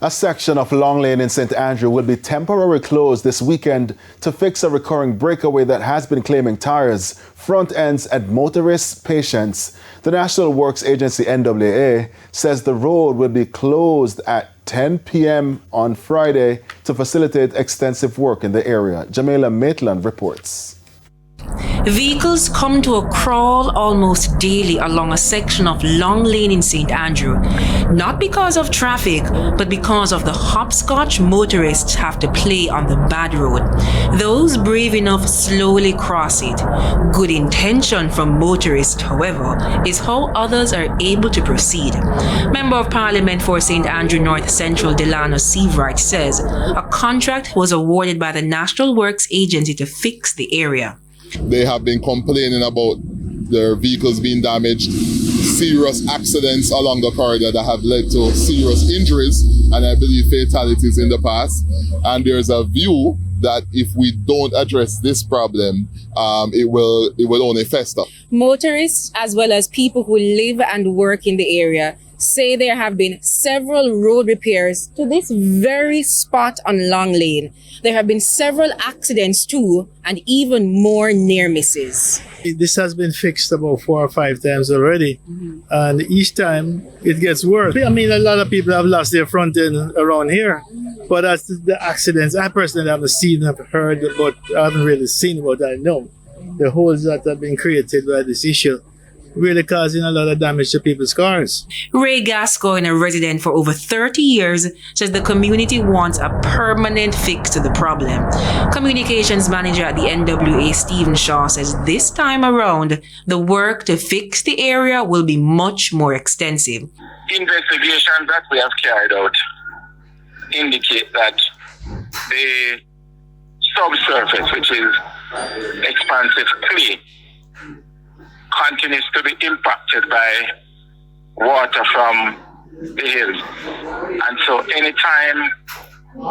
A section of Long Lane in St. Andrew will be temporarily closed this weekend to fix a recurring breakaway that has been claiming tires, front ends and motorist patients. The National Works Agency NWA says the road will be closed at 10 p.m. on Friday to facilitate extensive work in the area. Jamaica Maitland reports. Vehicles come to a crawl almost daily along a section of Long Lane in St. Andrew, not because of traffic, but because of the hopscotch motorists have to play on the bad road. Those brave enough slowly cross it. Good intention from motorists, however, is how others are able to proceed. Member of Parliament for St. Andrew North Central Delano Seavright says a contract was awarded by the National Works Agency to fix the area. They have been complaining about their vehicles being damaged, serious accidents along the corridor that have led to serious injuries and I believe fatalities in the past. And there's a view that if we don't address this problem, it will only fester. Motorists as well as people who live and work in the area say there have been several road repairs to this very spot on Long Lane. There have been several accidents too, and even more near misses. This has been fixed about 4 or 5 times already, and each time it gets worse. I mean, a lot of people have lost their front end around here, but as the accidents, I personally haven't seen, I've heard, but I haven't really seen what I know. The holes that have been created by this issue really causing a lot of damage to people's cars. Ray Gascoigne, a resident for over 30 years, says the community wants a permanent fix to the problem. Communications manager at the NWA, Stephen Shaw, says this time around, the work to fix the area will be much more extensive. Investigations that we have carried out indicate that the subsurface, which is expansive clay, continues to be impacted by water from the hills. And so anytime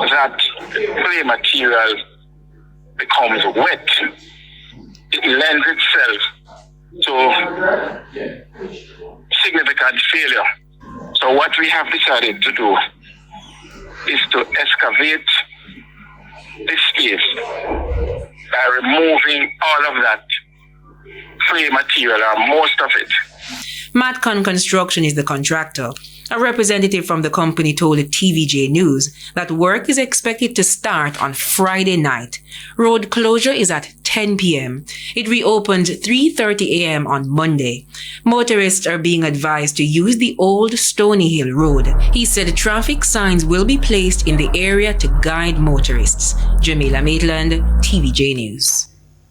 that clay material becomes wet, it lends itself to significant failure. So what we have decided to do is to excavate this space by removing all of that clay material, or most of it. Matcon Construction is the contractor. A representative from the company told the TVJ News that work is expected to start on Friday night. Road closure is at 10 p.m. It reopened 3:30 a.m. on Monday. Motorists are being advised to use the old Stony Hill Road. He said traffic signs will be placed in the area to guide motorists. Jamaica Maitland, TVJ News.